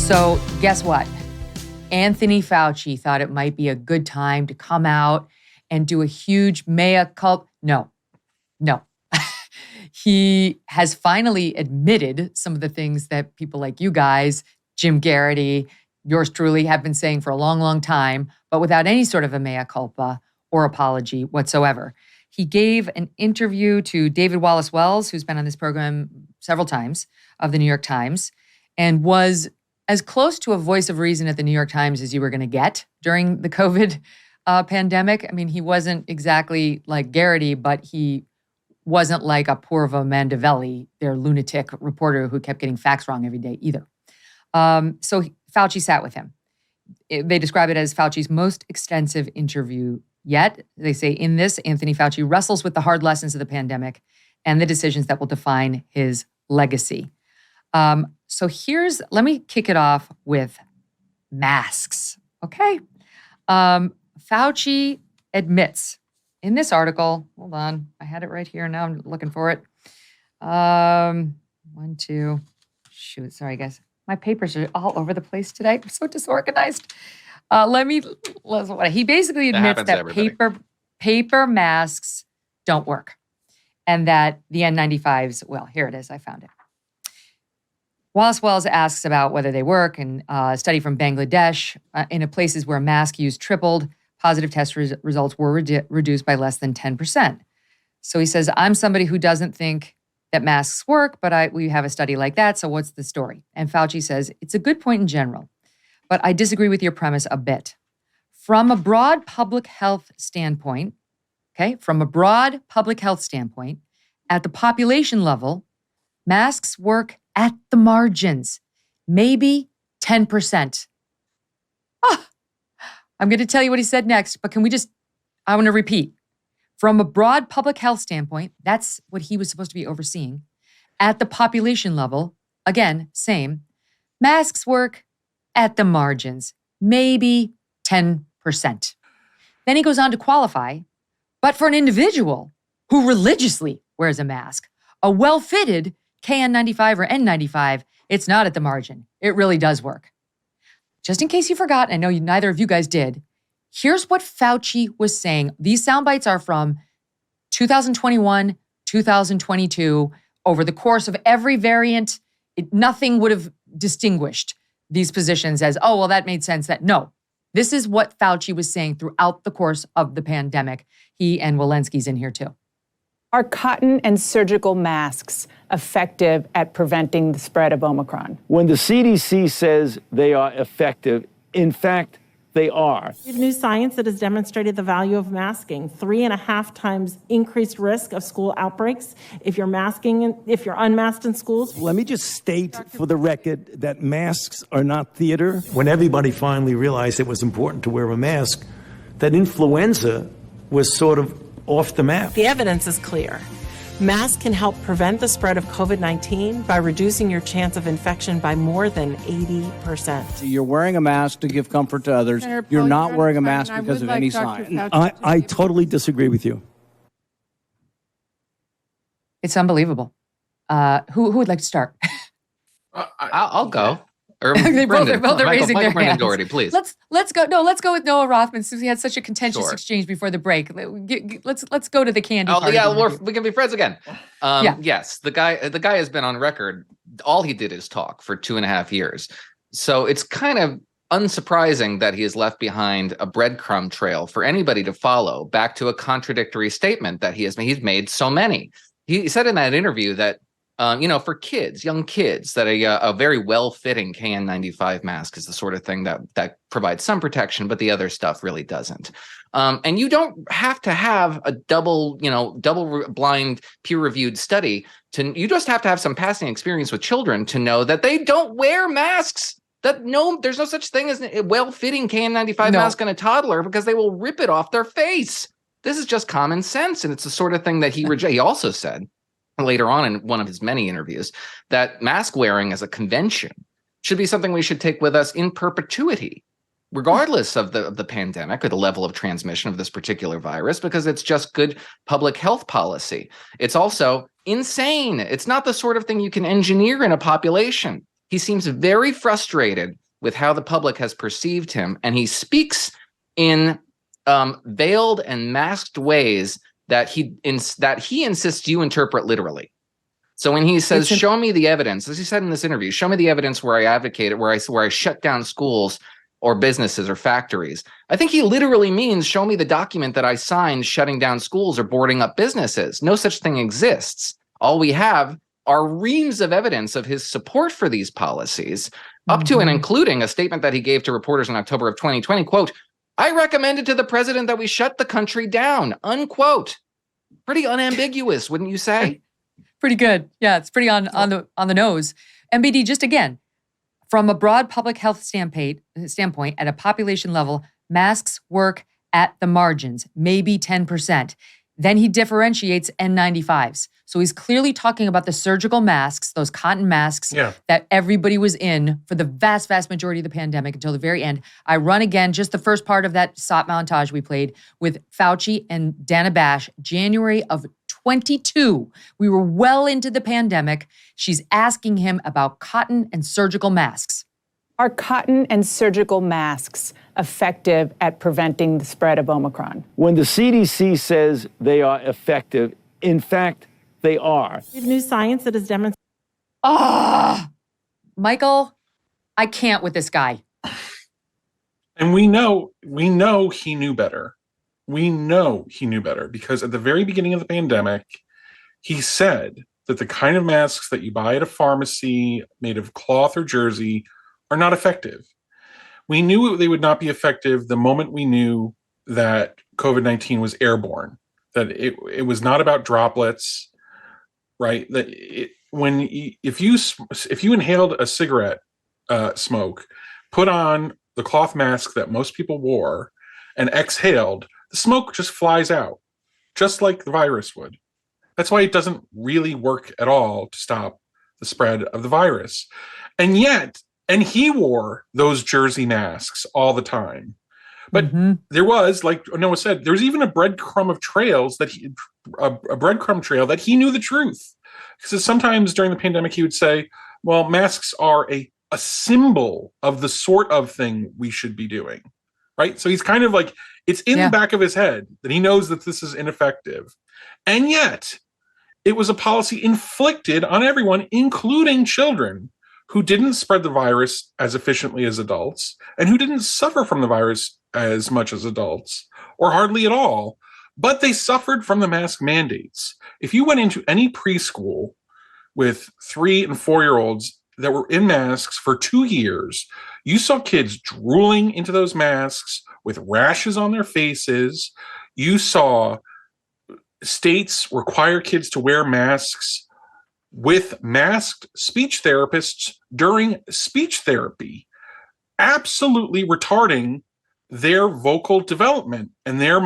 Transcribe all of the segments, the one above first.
So guess what? Anthony Fauci thought it might be a good time to come out and do a huge mea culpa. No. He has finally admitted some of the things that people like you guys, Jim Garrity, yours truly, have been saying for a long, long time, but without any sort of a mea culpa or apology whatsoever. He gave an interview to David Wallace Wells, who's been on this program several times, of the New York Times, and was as close to a voice of reason at the New York Times as you were going to get during the COVID pandemic. I mean, he wasn't exactly like Garrity, but he wasn't like a Purva Mandavelli, their lunatic reporter who kept getting facts wrong every day either. So Fauci sat with him. They describe it as Fauci's most extensive interview yet. They say in this, Anthony Fauci wrestles with the hard lessons of the pandemic and the decisions that will define his legacy. So let me kick it off with masks, okay? Fauci admits in this article, hold on, I had it right here, now I'm looking for it. Sorry guys. My papers are all over the place today. I'm so disorganized. He basically admits that paper masks don't work and that the N95s, well, here it is, I found it. Wallace Wells asks about whether they work, and a study from Bangladesh, in places where mask use tripled, positive test results were reduced by less than 10%. So he says, I'm somebody who doesn't think that masks work, but we have a study like that, so what's the story? And Fauci says, it's a good point in general, but I disagree with your premise a bit. From a broad public health standpoint, at the population level, masks work at the margins, maybe 10%. I'm going to tell you what he said next, but I want to repeat. From a broad public health standpoint, that's what he was supposed to be overseeing. At the population level, again, same, masks work at the margins, maybe 10%. Then he goes on to qualify, but for an individual who religiously wears a mask, a well-fitted KN95 or N95, it's not at the margin. It really does work. Just in case you forgot, I know neither of you guys did, here's what Fauci was saying. These sound bites are from 2021, 2022. Over the course of every variant, nothing would have distinguished these positions as, oh, well, that made sense. No, this is what Fauci was saying throughout the course of the pandemic. He and Walensky's in here too. Are cotton and surgical masks effective at preventing the spread of Omicron? When the CDC says they are effective, in fact, they are. We have new science that has demonstrated the value of masking. 3.5 times increased risk of school outbreaks if you're unmasked in schools. Let me just state for the record that masks are not theater. When everybody finally realized it was important to wear a mask, that influenza was sort of off the map. The evidence is clear. Masks can help prevent the spread of COVID-19 by reducing your chance of infection by more than 80%. You're wearing a mask to give comfort to others. You're not wearing a mask because of any sign. I totally disagree with you. It's unbelievable. Who would like to start? I'll go. Or they both are raising their hands. Dougherty, please. Let's go. No, let's go with Noah Rothman since we had such a contentious exchange before the break. Let's go to the candy. Oh yeah, we can be friends again. Yes, the guy has been on record. All he did is talk for 2.5 years. So it's kind of unsurprising that he has left behind a breadcrumb trail for anybody to follow back to a contradictory statement that he's made so many. He said in that interview that for kids, young kids, that a very well-fitting KN95 mask is the sort of thing that provides some protection, but the other stuff really doesn't. And you don't have to have a double blind peer-reviewed study you just have to have some passing experience with children to know that they don't wear masks. There's no such thing as a well-fitting KN95 mask on a toddler because they will rip it off their face. This is just common sense, and it's the sort of thing that he also said later on in one of his many interviews that mask wearing as a convention should be something we should take with us in perpetuity, regardless of the pandemic or the level of transmission of this particular virus, because it's just good public health policy. It's also insane. It's not the sort of thing you can engineer in a population. he seems very frustrated with how the public has perceived him, and he speaks in veiled and masked ways that he insists you interpret literally. So when he says, show me the evidence, as he said in this interview, show me the evidence where I advocated, where I shut down schools or businesses or factories. I think he literally means, show me the document that I signed shutting down schools or boarding up businesses. No such thing exists. All we have are reams of evidence of his support for these policies, up to and including a statement that he gave to reporters in October of 2020, quote, I recommended to the president that we shut the country down, unquote. Pretty unambiguous, wouldn't you say? Pretty good. Yeah, it's pretty on the nose. MBD, just again, from a broad public health standpoint, at a population level, masks work at the margins, maybe 10%. Then he differentiates N95s. So he's clearly talking about the surgical masks, those cotton masks that everybody was in for the vast, vast majority of the pandemic until the very end. I run again just the first part of that SOT montage we played with Fauci and Dana Bash, January of 22. We were well into the pandemic. She's asking him about cotton and surgical masks. Are cotton and surgical masks effective at preventing the spread of Omicron? When the CDC says they are effective, in fact, they are. We have new science that has demonstrated. Michael, I can't with this guy. And we know he knew better. We know he knew better because at the very beginning of the pandemic, he said that the kind of masks that you buy at a pharmacy made of cloth or jersey are not effective. We knew they would not be effective the moment we knew that COVID-19 was airborne, that it was not about droplets, right? That if you inhaled a cigarette smoke, put on the cloth mask that most people wore, and exhaled, the smoke just flies out, just like the virus would. That's why it doesn't really work at all to stop the spread of the virus. And he wore those jersey masks all the time. But there was, like Noah said, there was even a breadcrumb trail that he knew the truth. Because sometimes during the pandemic, he would say, well, masks are a symbol of the sort of thing we should be doing. Right? So he's kind of like, it's in the back of his head that he knows that this is ineffective. And yet, it was a policy inflicted on everyone, including children, who didn't spread the virus as efficiently as adults and who didn't suffer from the virus as much as adults, or hardly at all, but they suffered from the mask mandates. If you went into any preschool with 3 and 4-year-olds that were in masks for 2 years, you saw kids drooling into those masks with rashes on their faces. You saw states require kids to wear masks with masked speech therapists during speech therapy, absolutely retarding their vocal development and their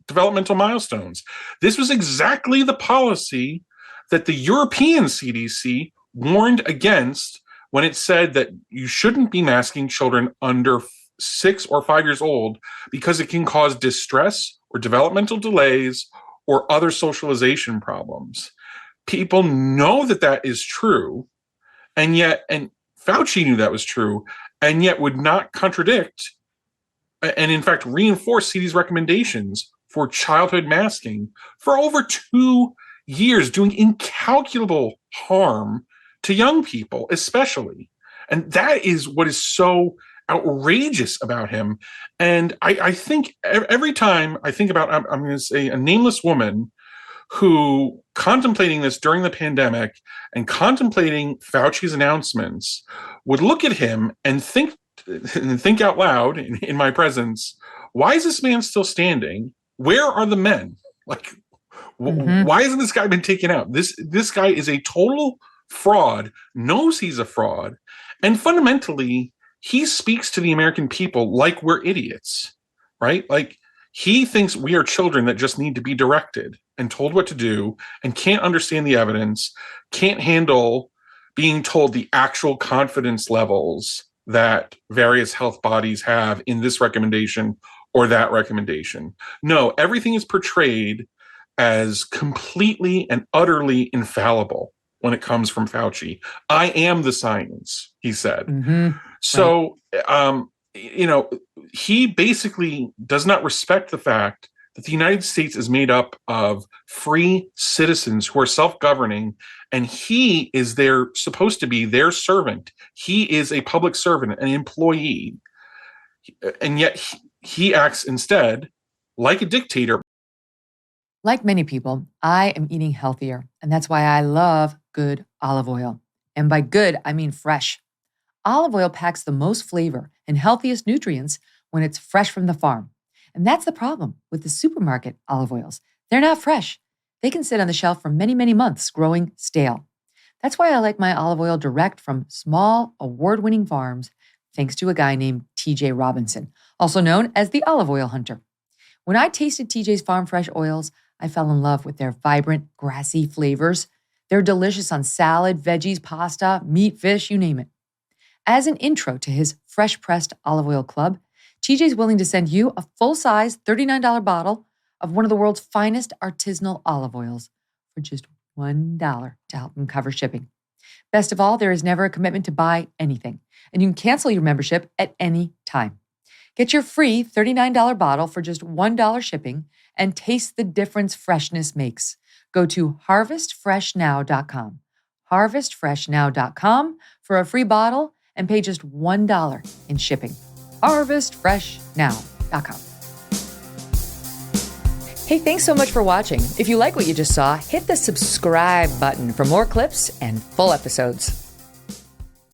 developmental milestones. This was exactly the policy that the European CDC warned against when it said that you shouldn't be masking children under 6 or 5 years old because it can cause distress or developmental delays or other socialization problems. People know that is true, and Fauci knew that was true, and yet would not contradict and in fact reinforce CDC's recommendations for childhood masking for over 2 years, doing incalculable harm to young people, especially. And that is what is so outrageous about him. And I think every time I think about, I'm going to say, a nameless woman who, contemplating this during the pandemic and contemplating Fauci's announcements, would look at him and think out loud in my presence, why is this man still standing? Where are the men? Like, why hasn't this guy been taken out? This guy is a total fraud, knows he's a fraud, and fundamentally, he speaks to the American people like we're idiots, right? Like, he thinks we are children that just need to be directed and told what to do and can't understand the evidence, can't handle being told the actual confidence levels that various health bodies have in this recommendation or that recommendation. No, everything is portrayed as completely and utterly infallible. when it comes from Fauci. I am the science, he said. Mm-hmm. So, he basically does not respect the fact that the United States is made up of free citizens who are self-governing, and he is supposed to be their servant. He is a public servant, an employee, and yet he acts instead like a dictator. Like many people, I am eating healthier, and that's why I love good olive oil. And by good, I mean fresh. Olive oil packs the most flavor and healthiest nutrients when it's fresh from the farm. And that's the problem with the supermarket olive oils. They're not fresh. They can sit on the shelf for many, many months, growing stale. That's why I like my olive oil direct from small, award-winning farms, thanks to a guy named TJ Robinson, also known as the Olive Oil Hunter. When I tasted TJ's farm fresh oils, I fell in love with their vibrant, grassy flavors. They're delicious on salad, veggies, pasta, meat, fish, you name it. As an intro to his fresh pressed olive oil club, TJ's willing to send you a full-size $39 bottle of one of the world's finest artisanal olive oils for just $1 to help him cover shipping. Best of all, there is never a commitment to buy anything, and you can cancel your membership at any time. Get your free $39 bottle for just $1 shipping and taste the difference freshness makes. Go to harvestfreshnow.com, harvestfreshnow.com for a free bottle and pay just $1 in shipping. harvestfreshnow.com. Hey, thanks so much for watching. If you like what you just saw, hit the subscribe button for more clips and full episodes.